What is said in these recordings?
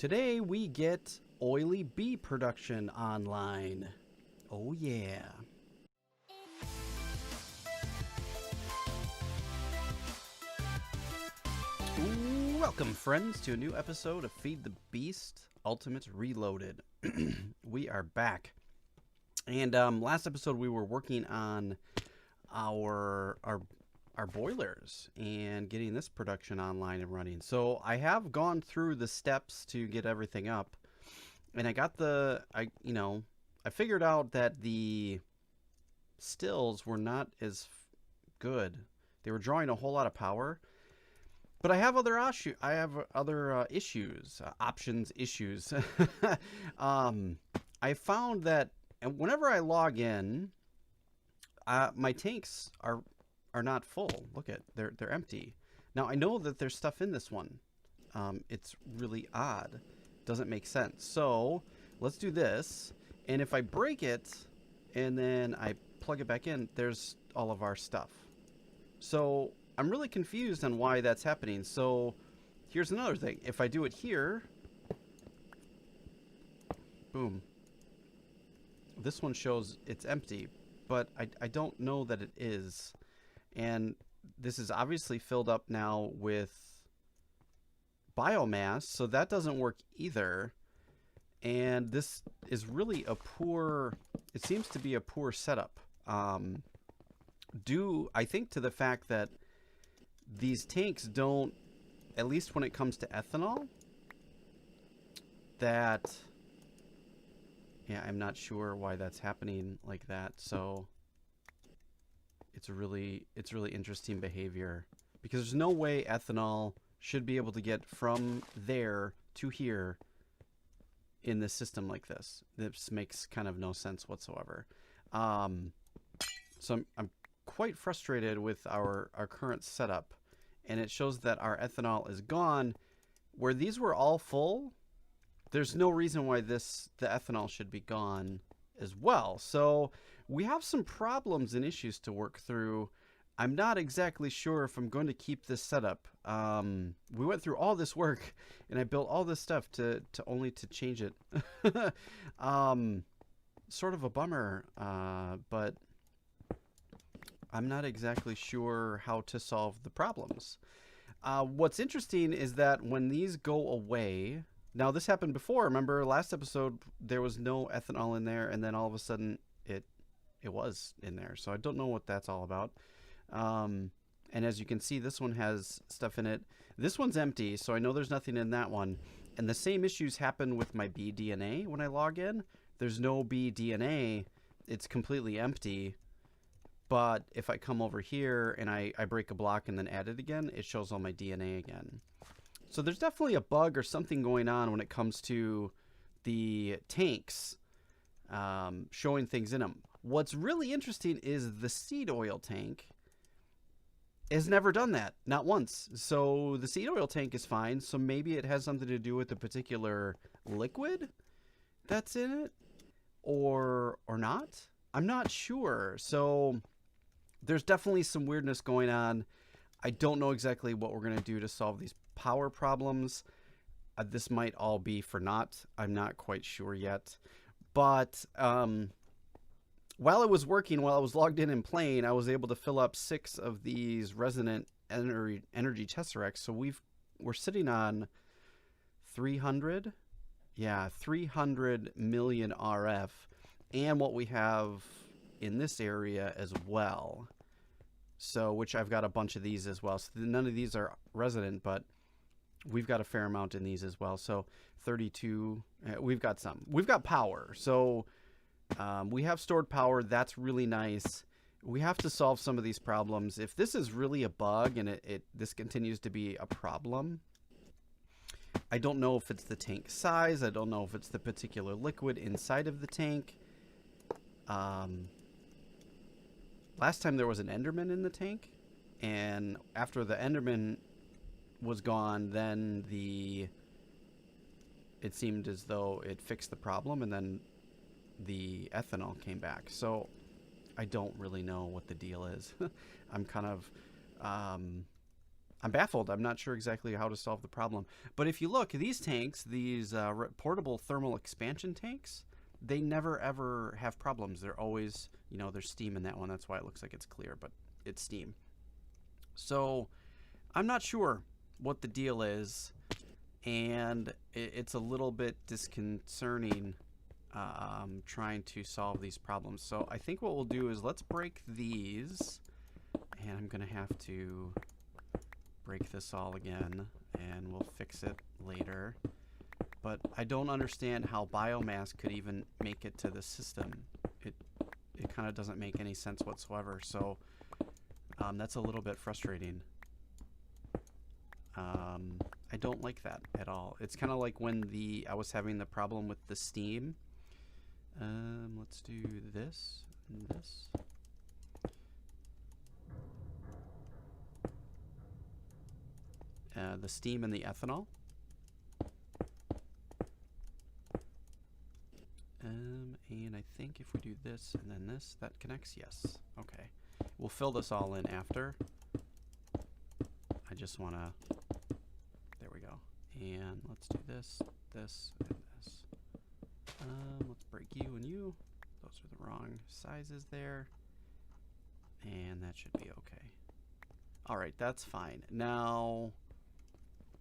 Today we get oily bee production online. Oh yeah. Welcome friends to a new episode of Feed the Beast Ultimate Reloaded. We are back. And last episode we were working on our boilers and getting this production online and running. So I have gone through the steps to get everything up, and I got I figured out that the stills were not as good. They were drawing a whole lot of power, but I have other issues, options issues. I found that whenever I log in, my tanks are not full. Look at they're empty. Now I know that there's stuff in this one. It's really odd. Doesn't make sense. So let's do this. And if I break it and then I plug it back in, there's all of our stuff. So I'm really confused on why that's happening. So here's another thing. If I do it here, boom. This one shows it's empty, but I don't know that it is. And this is obviously filled up now with biomass, so that doesn't work either. And this is really a poor, it seems to be a poor setup. Due, I think, to the fact that these tanks don't, at least when it comes to ethanol, that, yeah, I'm not sure why that's happening like that. So it's really interesting behavior, because there's no way ethanol should be able to get from there to here in this system like this. This makes kind of no sense whatsoever. So I'm quite frustrated with our current setup, and it shows that our ethanol is gone. Where these were all full, there's no reason why the ethanol should be gone as well. So we have some problems and issues to work through. I'm not exactly sure if I'm going to keep this setup. We went through all this work and I built all this stuff to only to change it. Sort of a bummer, but I'm not exactly sure how to solve the problems. What's interesting is that when these go away, now this happened before. Remember last episode there was no ethanol in there, and then all of a sudden it was in there. So I don't know what that's all about. And as you can see, this one has stuff in it. This one's empty, so I know there's nothing in that one. And the same issues happen with my bee DNA when I log in. There's no bee DNA. It's completely empty. But if I come over here and I break a block and then add it again, it shows all my DNA again. So there's definitely a bug or something going on when it comes to the tanks showing things in them. What's really interesting is the seed oil tank has never done that, not once. So the seed oil tank is fine. So maybe it has something to do with the particular liquid that's in it, or not. I'm not sure. So there's definitely some weirdness going on. I don't know exactly what we're going to do to solve these power problems. This might all be for naught. I'm not quite sure yet. But while it was working, while I was logged in and playing, I was able to fill up 6 of these resonant energy tesseracts. So we're sitting on 300. Yeah, 300 million RF. And what we have in this area as well. So, which I've got a bunch of these as well. So none of these are resonant, but we've got a fair amount in these as well. So 32, we've got some. We've got power. So we have stored power. That's really nice. We have to solve some of these problems. If this is really a bug and this continues to be a problem, I don't know if it's the tank size. I don't know if it's the particular liquid inside of the tank. Last time there was an Enderman in the tank, and after the Enderman was gone, then it seemed as though it fixed the problem, and then the ethanol came back. So I don't really know what the deal is. I'm kind of I'm baffled. I'm not sure exactly how to solve the problem. But if you look, these tanks, these portable thermal expansion tanks, they never ever have problems. They're always, you know, there's steam in that one. That's why it looks like it's clear, but it's steam. So I'm not sure what the deal is, and it's a little bit disconcerting trying to solve these problems. So I think what we'll do is let's break these, and I'm going to have to break this all again, and we'll fix it later. But I don't understand how biomass could even make it to the system. It kind of doesn't make any sense whatsoever. So that's a little bit frustrating. I don't like that at all. It's kind of like when I was having the problem with the steam. Let's do this and this. The steam and the ethanol. And I think if we do this and then this, that connects. Yes. Okay. We'll fill this all in after. I just want to... There we go. And let's do this, this, and this. Let's break you and you. Those are the wrong sizes there. And that should be okay. All right, that's fine. Now,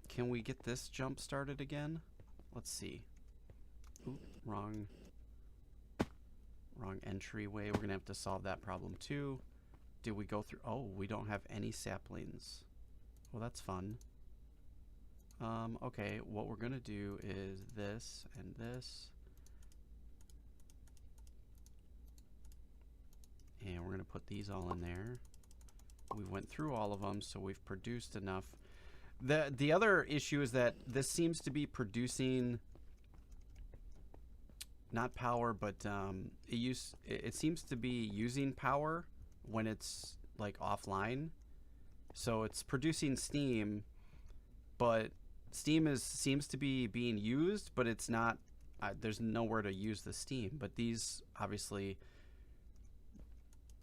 can we get this jump started again? Let's see. Oop, wrong entryway. We're gonna have to solve that problem too. Did we go through? Oh, we don't have any saplings. Well, that's fun. Okay, what we're gonna do is this and this. And we're gonna put these all in there. We went through all of them, so we've produced enough. The other issue is that this seems to be producing not power, but it seems to be using power when it's like offline. So it's producing steam, but steam seems to be being used, but it's not. There's nowhere to use the steam. But these obviously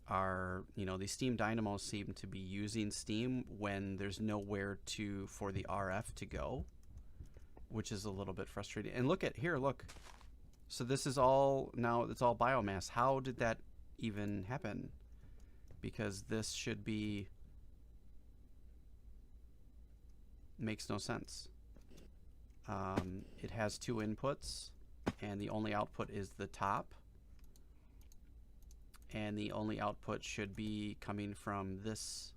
are, you know, these steam dynamos seem to be using steam when there's nowhere for the RF to go, which is a little bit frustrating. And look at here, look. So this is all, now it's all biomass. How did that even happen? Because this should be, makes no sense. It has two inputs, and the only output is the top. And the only output should be coming from this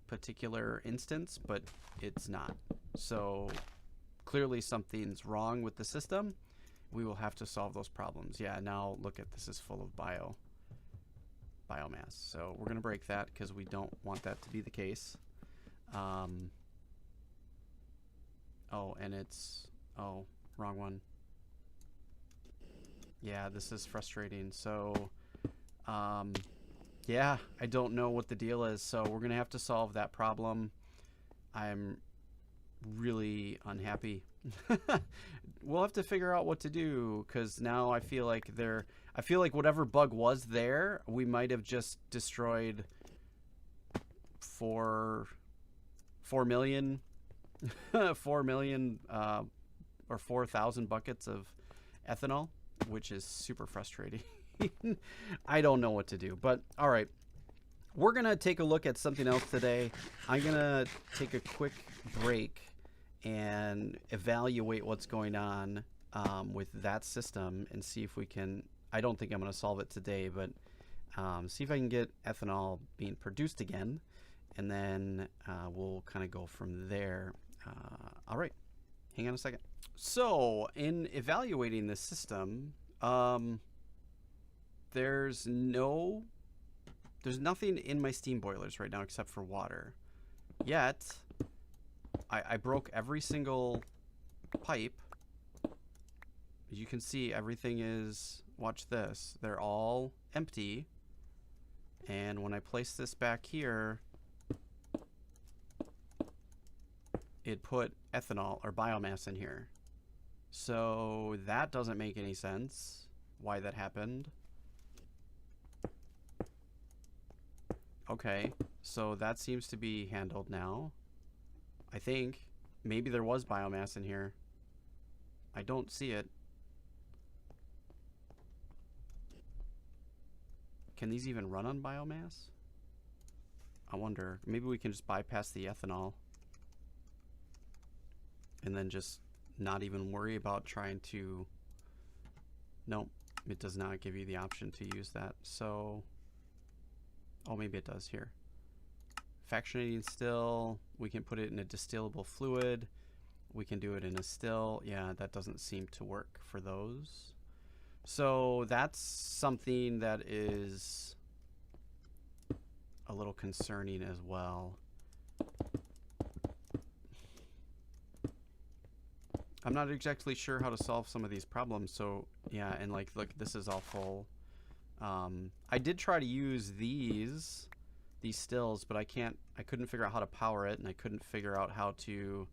particular instance, but it's not. So clearly something's wrong with the system. We will have to solve those problems. Yeah, now look at this is full of biomass. So we're going to break that because we don't want that to be the case. Oh, and it's, oh, wrong one. Yeah, this is frustrating. So, yeah, I don't know what the deal is. So we're going to have to solve that problem. I'm really unhappy. We'll have to figure out what to do, because now I feel like whatever bug was there, we might have just destroyed 4 million 4 million or 4,000 buckets of ethanol, which is super frustrating. I don't know what to do, but all right. We're going to take a look at something else today. I'm going to take a quick break and evaluate what's going on with that system and see if we can, I don't think I'm going to solve it today, but see if I can get ethanol being produced again, and then we'll kind of go from there. All right, hang on a second. So in evaluating the system, there's nothing in my steam boilers right now except for water. Yet, I broke every single pipe. As you can see, everything is, watch this, they're all empty. And when I place this back here, it put ethanol or biomass in here. So that doesn't make any sense why that happened. Okay, so that seems to be handled now. I think. Maybe there was biomass in here. I don't see it. Can these even run on biomass? I wonder. Maybe we can just bypass the ethanol and then just not even worry about trying to... Nope, it does not give you the option to use that. So, oh, maybe it does here. Fractionating still, we can put it in a distillable fluid. We can do it in a still. Yeah, that doesn't seem to work for those. So that's something that is a little concerning as well. I'm not exactly sure how to solve some of these problems. So yeah, and like, look, this is all full. I did try to use these stills, but I couldn't figure out how to power it, and I couldn't figure out how to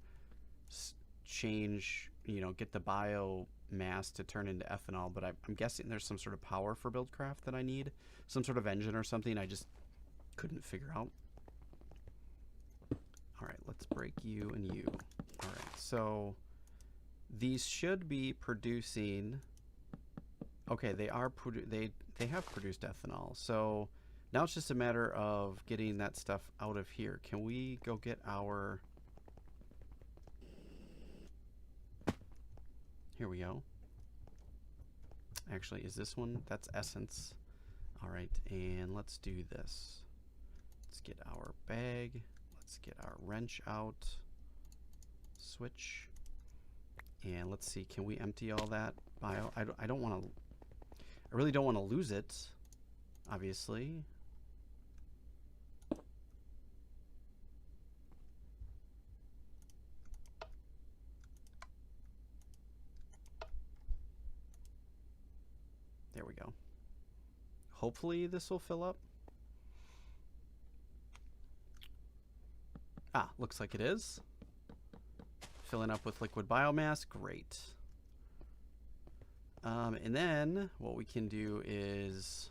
change, you know, get the biomass to turn into ethanol. But I'm guessing there's some sort of power for Buildcraft that I need, some sort of engine or something. I just couldn't figure out. All right, let's break you and you. All right, so these should be producing. Okay, they are they have produced ethanol. So now it's just a matter of getting that stuff out of here. Can we go get our... Here we go. Actually, is this one? That's essence. All right, and let's do this. Let's get our bag. Let's get our wrench out. Switch. And let's see, can we empty all that bio? I don't want to... I really don't want to lose it, obviously. There we go. Hopefully this will fill up. Ah, looks like it is. Filling up with liquid biomass, great. And then what we can do is,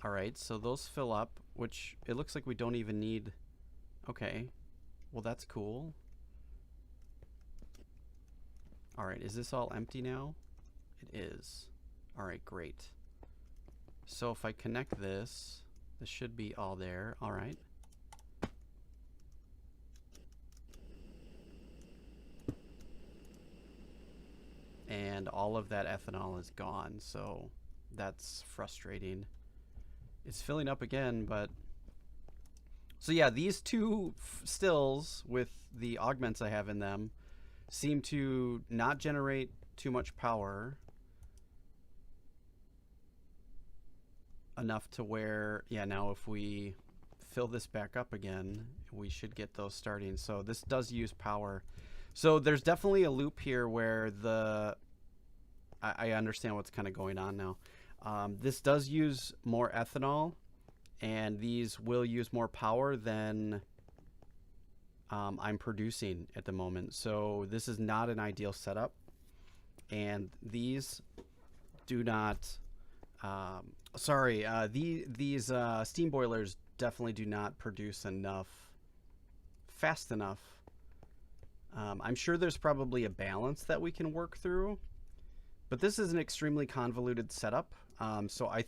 all right, so those fill up, which it looks like we don't even need. Okay, well, that's cool. All right, is this all empty now? It is. All right, great. So if I connect this, this should be all there. All right. And all of that ethanol is gone, so that's frustrating. It's filling up again, but... So yeah, these two stills with the augments I have in them seem to not generate too much power. Enough to where, yeah, now if we fill this back up again, we should get those starting. So this does use power. So there's definitely a loop here where I understand what's kind of going on now. This does use more ethanol, and these will use more power than I'm producing at the moment. So this is not an ideal setup, and these do not... these steam boilers definitely do not produce fast enough. I'm sure there's probably a balance that we can work through, but this is an extremely convoluted setup. So I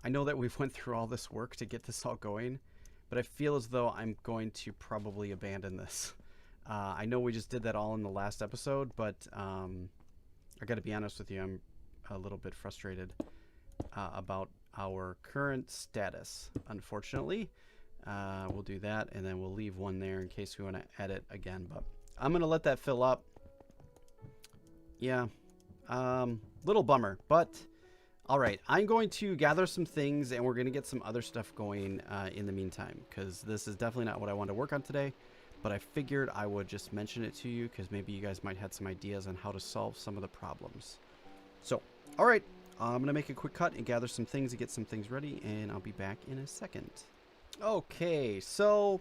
know that we've went through all this work to get this all going, but I feel as though I'm going to probably abandon this. I know we just did that all in the last episode, but I got to be honest with you, I'm a little bit frustrated about our current status. Unfortunately, we'll do that, and then we'll leave one there in case we want to edit again, but I'm going to let that fill up. Yeah, little bummer, but all right, I'm going to gather some things, and we're going to get some other stuff going in the meantime, because this is definitely not what I wanted to work on today, but I figured I would just mention it to you because maybe you guys might have some ideas on how to solve some of the problems. So, all right, I'm going to make a quick cut and gather some things to get some things ready, and I'll be back in a second. Okay, so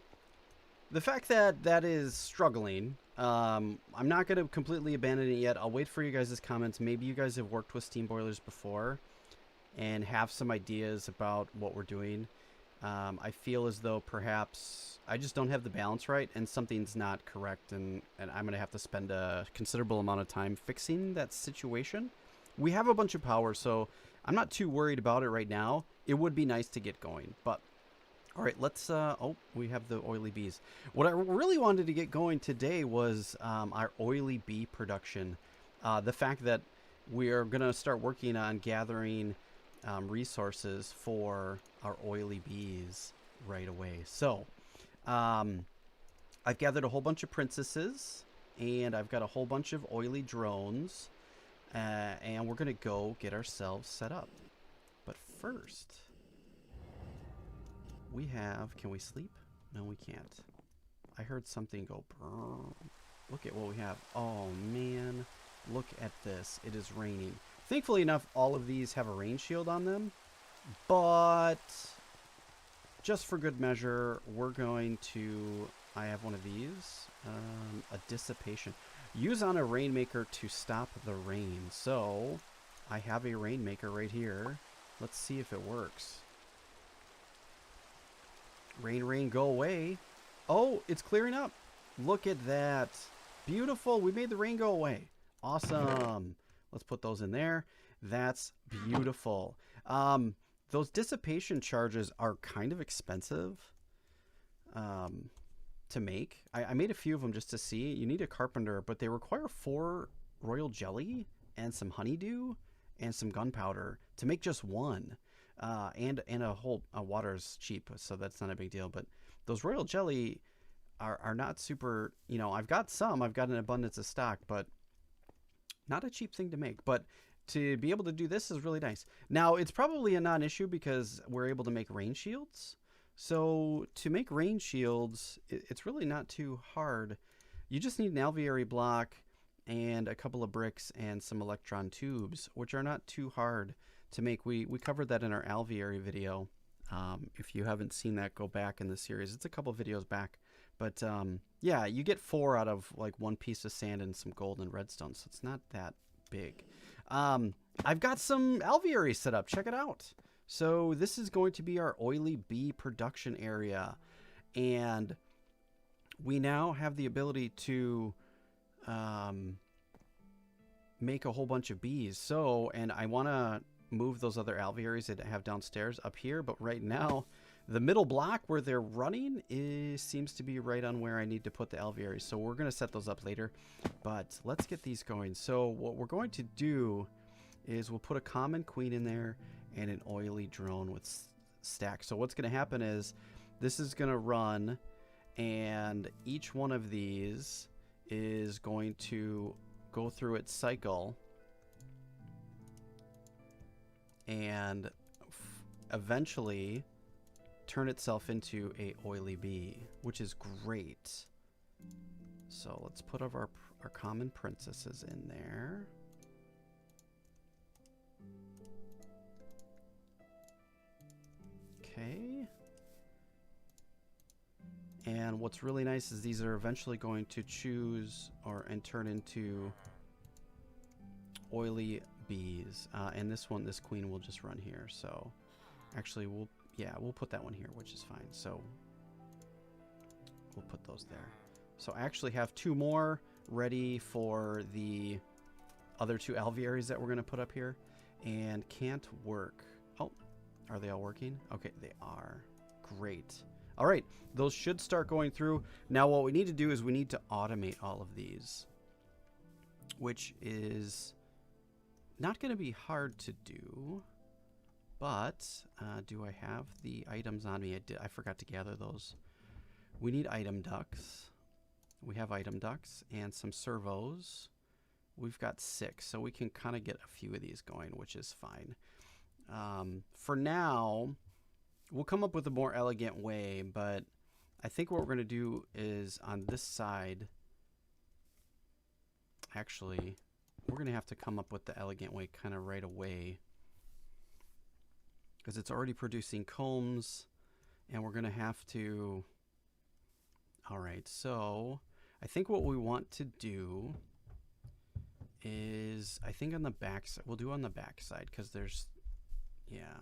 the fact that that is struggling, I'm not going to completely abandon it yet. I'll wait for you guys' comments. Maybe you guys have worked with steam boilers before and have some ideas about what we're doing. I feel as though perhaps I just don't have the balance right and something's not correct, and I'm going to have to spend a considerable amount of time fixing that situation. We have a bunch of power, so I'm not too worried about it right now. It would be nice to get going, but all right, let's, oh, we have the oily bees. What I really wanted to get going today was our oily bee production. The fact that we are going to start working on gathering resources for our oily bees right away. So, I've gathered a whole bunch of princesses, and I've got a whole bunch of oily drones, and we're going to go get ourselves set up. But first, we have, can we sleep? No, we can't. I heard something go brrr. Look at what we have. Oh, man. Look at this. It is raining. Thankfully enough, all of these have a rain shield on them. But just for good measure, we're going to... I have one of these. A dissipation. Use on a rainmaker to stop the rain. So, I have a rainmaker right here. Let's see if it works. Rain, rain, go away. Oh, it's clearing up. Look at that. Beautiful. We made the rain go away. Awesome. Let's put those in there. That's beautiful. Those dissipation charges are kind of expensive to make. I made a few of them just to see. You need a carpenter, but they require 4 royal jelly and some honeydew and some gunpowder to make just one. And a whole water's cheap, so that's not a big deal. But those royal jelly are not super, you know, I've got an abundance of stock, but not a cheap thing to make. But to be able to do this is really nice. Now, it's probably a non-issue because we're able to make rain shields. So to make rain shields, it's really not too hard. You just need an alveary block and a couple of bricks and some electron tubes, which are not too hard to make. We covered that in our alveary video. If you haven't seen that, go back in the series. It's a couple videos back. But yeah, you get 4 out of like 1 piece of sand and some gold and redstone, so it's not that big. I've got some alveary set up. Check it out. So this is going to be our oily bee production area. And we now have the ability to make a whole bunch of bees. So, and I want to move those other alvearies that I have downstairs up here. But right now, the middle block where they're running seems to be right on where I need to put the alvearies. So we're going to set those up later. But let's get these going. So what we're going to do is we'll put a common queen in there and an oily drone with stacks. So what's going to happen is this is going to run, and each one of these is going to go through its cycle and eventually turn itself into a oily bee, which is great. So let's put our common princesses in there. Okay. And what's really nice is these are eventually going to choose and turn into oily bees. And this queen will just run here. So actually we'll put that one here, which is fine. So we'll put those there. So I actually have 2 more ready for the other 2 alvearies that we're going to put up here, and can't work. Oh, are they all working? Okay, they are. Great. All right, those should start going through. Now what we need to do is we need to automate all of these, which is not going to be hard to do. But do I have the items on me? I forgot to gather those. We need item ducts. We have item ducts and some servos. We've got 6, so we can kind of get a few of these going, which is fine. For now, we'll come up with a more elegant way, but I think what we're going to do is on this side, actually, we're going to have to come up with the elegant way kind of right away, because it's already producing combs, and we're going to have to... All right, so I think what we want to do is, I think on the back side, we'll do on the back side, because there's, yeah.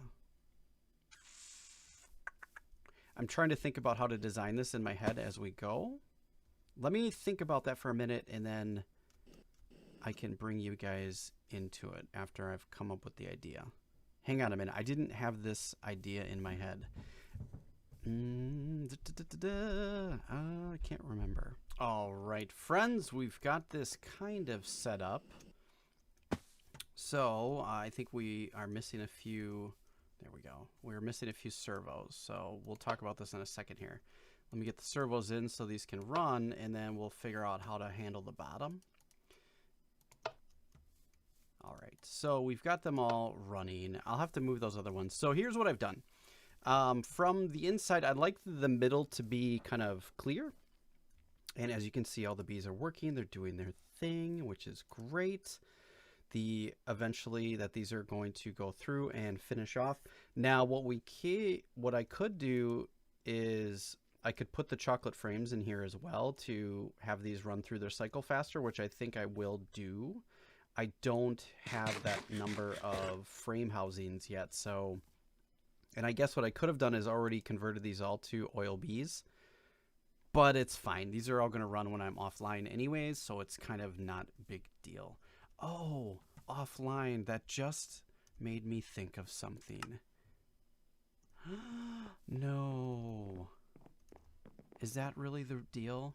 I'm trying to think about how to design this in my head as we go. Let me think about that for a minute, and then I can bring you guys into it after I've come up with the idea. Hang on a minute. I didn't have this idea in my head. I can't remember. All right, friends, we've got this kind of set up. So I think we are missing a few. There we go. We're missing a few servos. So we'll talk about this in a second here. Let me get the servos in so these can run, and then we'll figure out how to handle the bottom. All right, so we've got them all running. I'll have to move those other ones. So here's what I've done. From the inside, I'd like the middle to be kind of clear. And as you can see, all the bees are working. They're doing their thing, which is great. Eventually that these are going to go through and finish off. Now, what I could do is I could put the chocolate frames in here as well to have these run through their cycle faster, which I think I will do. I don't have that number of frame housings yet, so... And I guess what I could have done is already converted these all to oil bees. But it's fine. These are all going to run when I'm offline anyways, so it's kind of not a big deal. Oh, offline. That just made me think of something. No. Is that really the deal?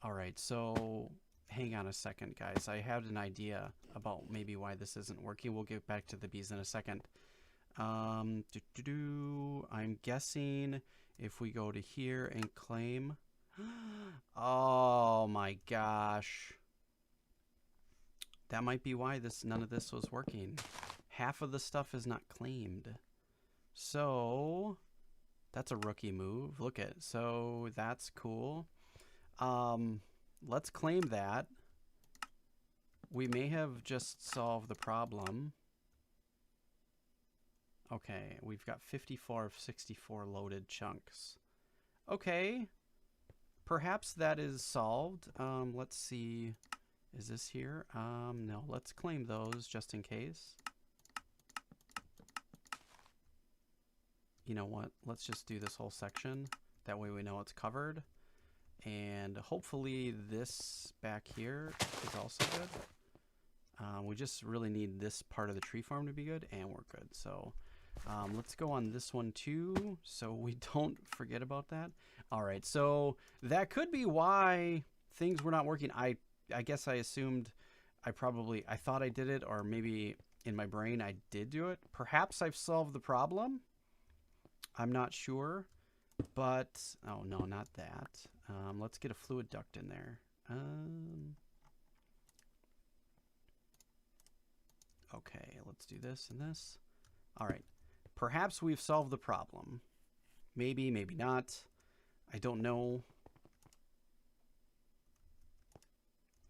All right, so hang on a second, guys. I had an idea about maybe why this isn't working. We'll get back to the bees in a second. I'm guessing if we go to here and claim. Oh my gosh. That might be why none of this was working. Half of the stuff is not claimed. So that's a rookie move. Look at it. So that's cool. Let's claim that. We may have just solved the problem. Okay, we've got 54 of 64 loaded chunks. Okay, perhaps that is solved. Let's see. Is this here? No, let's claim those just in case. You know what? Let's just do this whole section. That way we know it's covered. And hopefully this back here is also good. We just really need this part of the tree farm to be good, and we're good. So let's go on this one too, so we don't forget about that. All right, so that could be why things were not working. I guess I assumed I thought I did it, or maybe in my brain I did do it. Perhaps I've solved the problem. I'm not sure, but oh no, not that. Let's get a fluid duct in there. Okay, let's do this and this. All right, perhaps we've solved the problem. Maybe, maybe not. I don't know.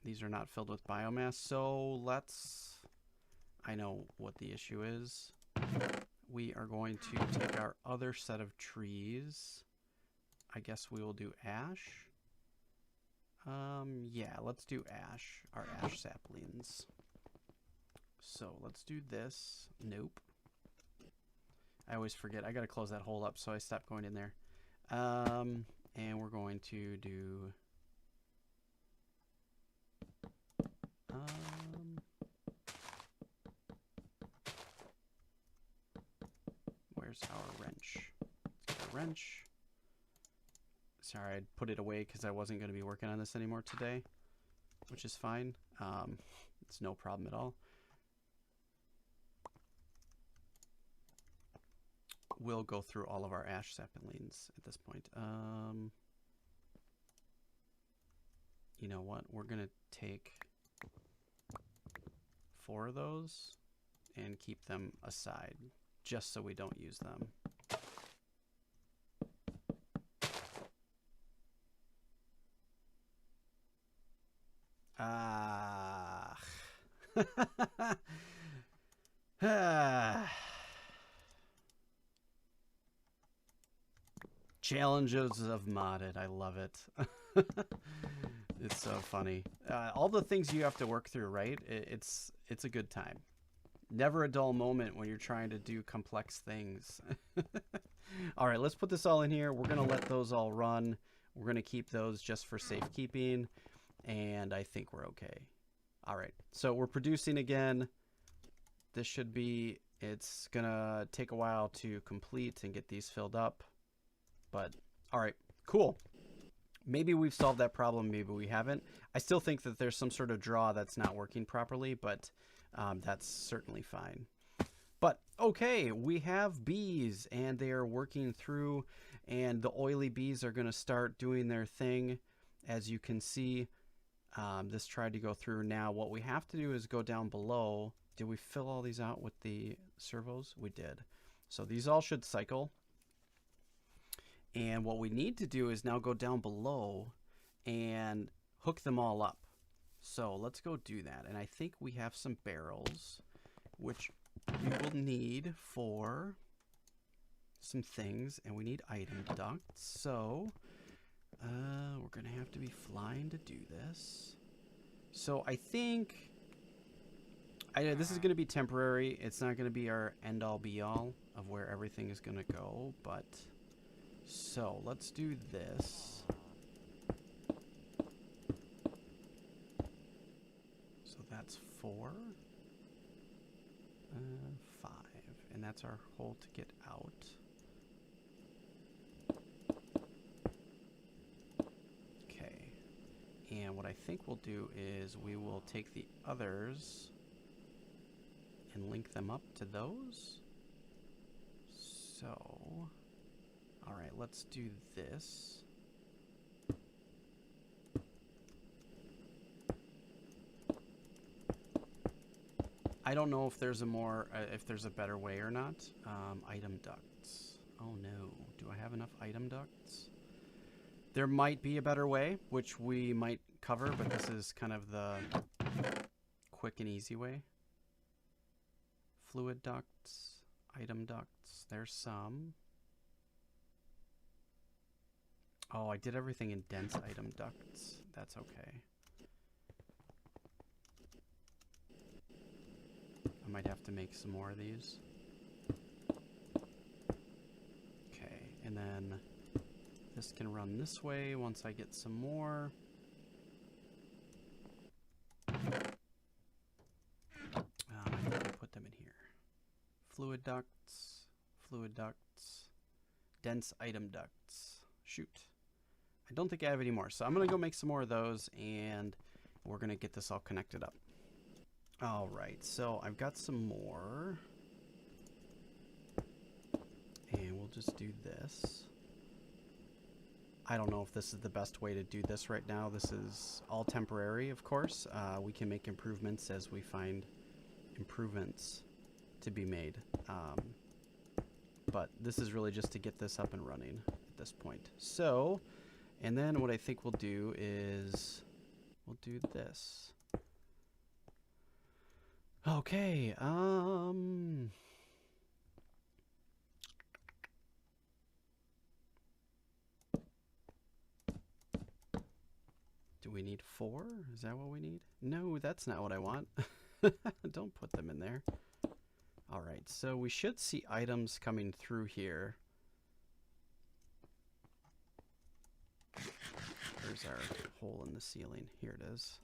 These are not filled with biomass, so I know what the issue is. We are going to take our other set of trees. I guess we will do ash. Yeah, let's do ash, our ash saplings. So let's do this. Nope. I always forget. I gotta close that hole up, so I stopped going in there. And we're going to do... where's our wrench? Let's get a wrench. Sorry, I put it away because I wasn't going to be working on this anymore today, which is fine. It's no problem at all. We'll go through all of our ash saplings at this point. You know what? We're going to take 4 of those and keep them aside, just so we don't use them. Challenges of modded. I love it. It's so funny. All the things you have to work through, right? It's a good time. Never a dull moment when you're trying to do complex things. All right, let's put this all in here. We're going to let those all run. We're going to keep those just for safekeeping, and I think we're okay. All right, so we're producing again. This should be, it's going to take a while to complete and get these filled up. But, all right, cool. Maybe we've solved that problem, maybe we haven't. I still think that there's some sort of draw that's not working properly, but that's certainly fine. But, okay, we have bees, and they are working through, and the oily bees are going to start doing their thing. As you can see, this tried to go through. Now, what we have to do is go down below. Did we fill all these out with the servos? We did. So these all should cycle. And what we need to do is now go down below and hook them all up. So let's go do that. And I think we have some barrels, which we will need for some things. And we need item ducts. So we're going to have to be flying to do this. So I think this is going to be temporary. It's not going to be our end-all be-all of where everything is going to go, but... So, let's do this. So that's 4. 5. And that's our hole to get out. Okay. And what I think we'll do is we will take the others and link them up to those. So... All right, let's do this. I don't know if there's a if there's a better way or not. Item ducts. Oh no, do I have enough item ducts? There might be a better way, which we might cover, but this is kind of the quick and easy way. Fluid ducts, item ducts, there's some. Oh, I did everything in dense item ducts. That's okay. I might have to make some more of these. Okay, and then this can run this way once I get some more. I think I put them in here. Fluid ducts, dense item ducts. Shoot. I don't think I have any more, so I'm going to go make some more of those, and we're going to get this all connected up. All right, so I've got some more, and we'll just do this. I don't know if this is the best way to do this right now. This is all temporary, of course. We can make improvements as we find improvements to be made. But this is really just to get this up and running at this point. So... And then what I think we'll do is we'll do this. Okay, do we need 4? Is that what we need? No, that's not what I want. Don't put them in there. All right, so we should see items coming through here. There's our hole in the ceiling. Here it is.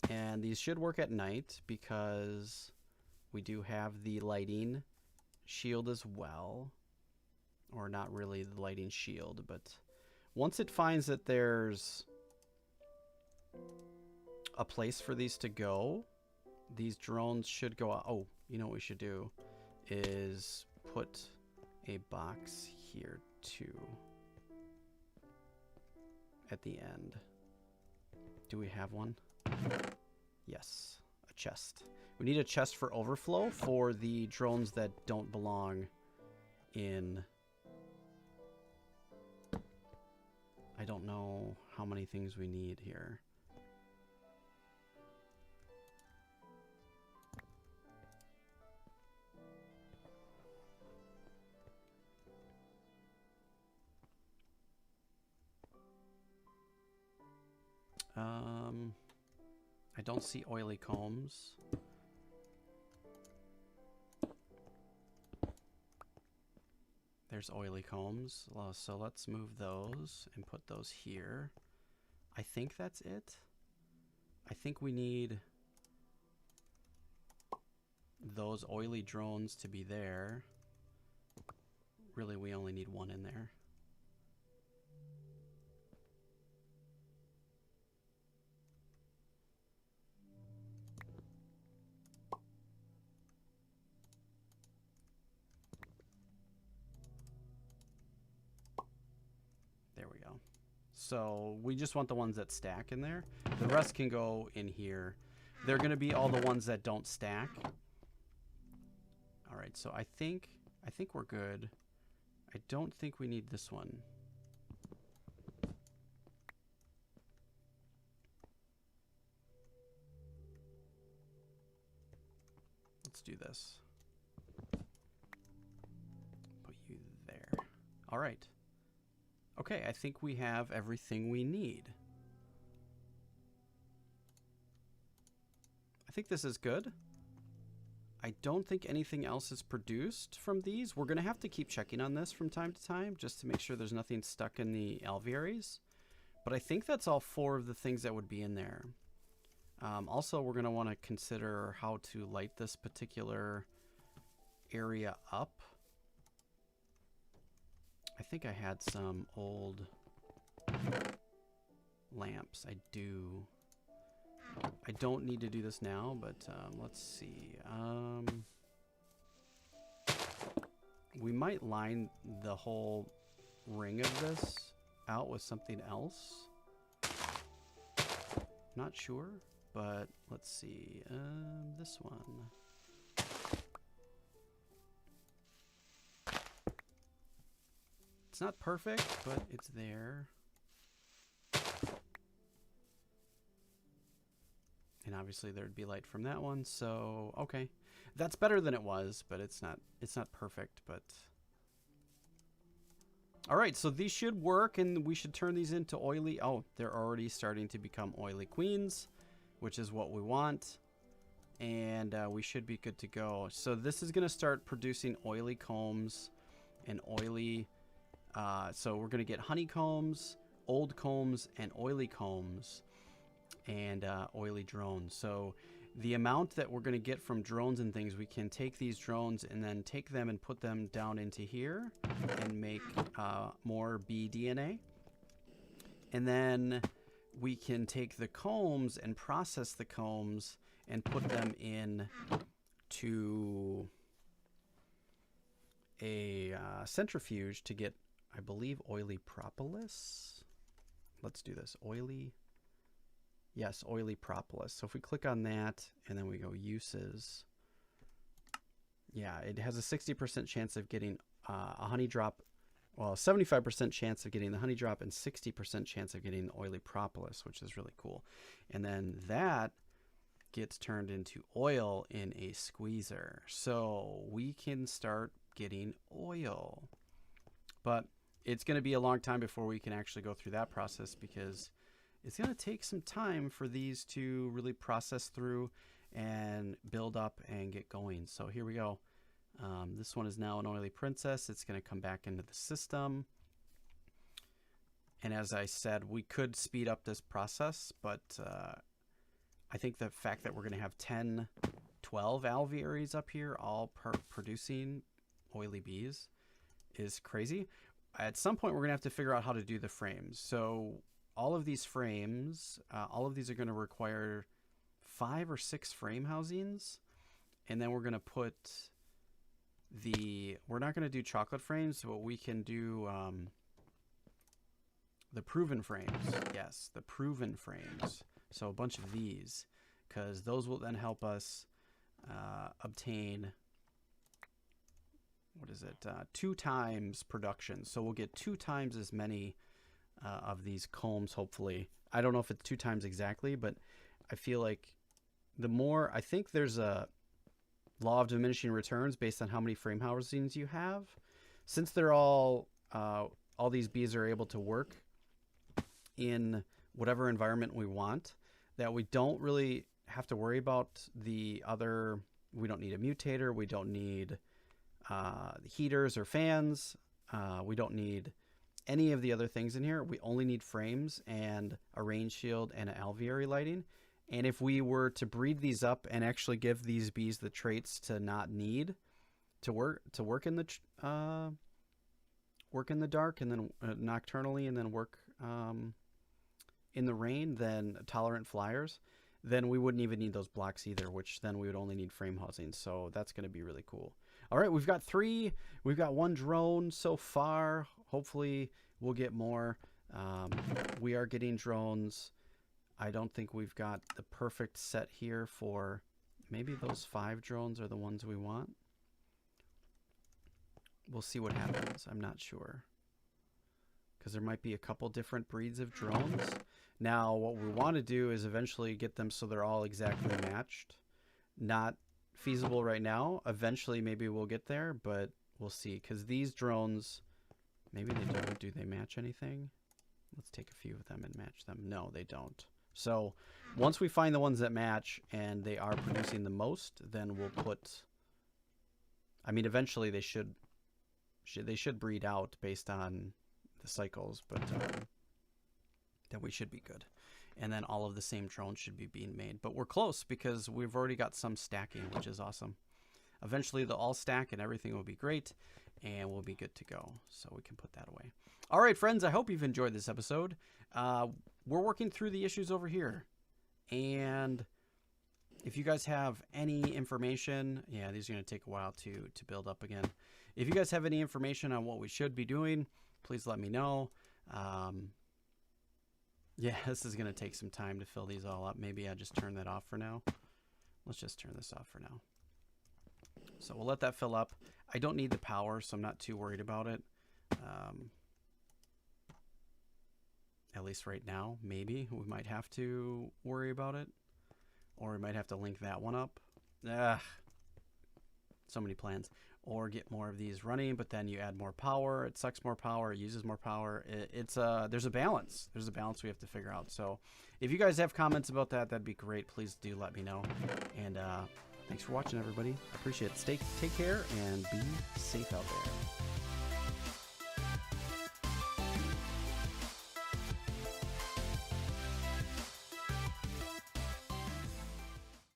And these should work at night because we do have the lighting shield as well. Or not really the lighting shield, but once it finds that there's a place for these to go, these drones should go out. Oh, you know what we should do is put a box here too. At the end. Do we have one? Yes, a chest. We need a chest for overflow for the drones that don't belong in... I don't know how many things we need here. I don't see oily combs. There's oily combs. So let's move those and put those here. I think that's it. I think we need those oily drones to be there. Really, we only need one in there. There we go. So we just want the ones that stack in there. The rest can go in here. They're going to be all the ones that don't stack. All right, so I think we're good. I don't think we need this one. Let's do this. Put you there. All right. Okay, I think we have everything we need. I think this is good. I don't think anything else is produced from these. We're going to have to keep checking on this from time to time just to make sure there's nothing stuck in the alvearies. But I think that's all 4 of the things that would be in there. Also, we're going to want to consider how to light this particular area up. I think I had some old lamps. I do. I don't need to do this now, but let's see. We might line the whole ring of this out with something else. Not sure, but let's see. This one. It's not perfect, but it's there. And obviously there'd be light from that one, so okay. That's better than it was, but it's not perfect, but all right, so these should work and we should turn these into oily. Oh, they're already starting to become oily queens, which is what we want. And we should be good to go. So this is going to start producing oily combs and oily so we're going to get honeycombs, old combs, and oily combs, and oily drones. So the amount that we're going to get from drones and things, we can take these drones and then take them and put them down into here and make more bee DNA. And then we can take the combs and process the combs and put them in to a centrifuge to get, I believe, oily propolis. Let's do this. Oily. Yes, oily propolis. So if we click on that and then we go uses, yeah, it has a 60% chance of getting a honey drop, well, 75% chance of getting the honey drop and 60% chance of getting the oily propolis, which is really cool. And then that gets turned into oil in a squeezer. So we can start getting oil. But it's going to be a long time before we can actually go through that process because it's going to take some time for these to really process through and build up and get going. So here we go. This one is now an oily princess. It's going to come back into the system. And as I said, we could speed up this process, but I think the fact that we're going to have 10, 12 alvearies up here all producing oily bees is crazy. At some point, we're going to have to figure out how to do the frames. So all of these frames, all of these are going to require 5 or 6 frame housings. And then we're going to put we're not going to do chocolate frames, but we can do the proven frames. Yes, the proven frames. So a bunch of these, because those will then help us obtain, what is it, 2 times production. So we'll get 2 times as many of these combs, hopefully. I don't know if it's 2 times exactly, but I feel like the more, I think there's a law of diminishing returns based on how many frame housings you have. Since they're all these bees are able to work in whatever environment we want, that we don't really have to worry about the other, we don't need a mutator, we don't need heaters or fans. We don't need any of the other things in here. We only need frames and a range shield and an alveoli lighting. And if we were to breed these up and actually give these bees the traits to not need to work in the dark, and then nocturnally, and then work in the rain, then tolerant flyers, then we wouldn't even need those blocks either, which then we would only need frame housing. So that's going to be really cool. All right, we've got 3. We've got 1 drone so far. Hopefully we'll get more. We are getting drones. I don't think we've got the perfect set here for maybe those 5 drones are the ones we want. We'll see what happens. I'm not sure, because there might be a couple different breeds of drones. Now, what we want to do is eventually get them so they're all exactly matched. Not feasible right now. Eventually, maybe we'll get there, but we'll see. Because these drones, maybe they don't. Do they match anything? Let's take a few of them and match them. No, they don't. So once we find the ones that match and they are producing the most, then we'll put... I mean, eventually they should breed out based on the cycles, but then we should be good. And then all of the same drones should be being made. But we're close because we've already got some stacking, which is awesome. Eventually they'll all stack and everything will be great, and we'll be good to go. So we can put that away. All right, friends, I hope you've enjoyed this episode. We're working through the issues over here. And if you guys have any information, yeah, these are going to take a while to build up again. If you guys have any information on what we should be doing, please let me know. Yeah, this is going to take some time to fill these all up. Maybe I just turn that off for now. Let's just turn this off for now. So we'll let that fill up. I don't need the power, so I'm not too worried about it. At least right now, maybe we might have to worry about it. Or we might have to link that one up. So many plans. Or get more of these running, but then you add more power. It sucks more power. It uses more power. There's a balance. There's a balance we have to figure out. So if you guys have comments about that, that'd be great. Please do let me know. And thanks for watching, everybody. I appreciate it. Take care and be safe out there.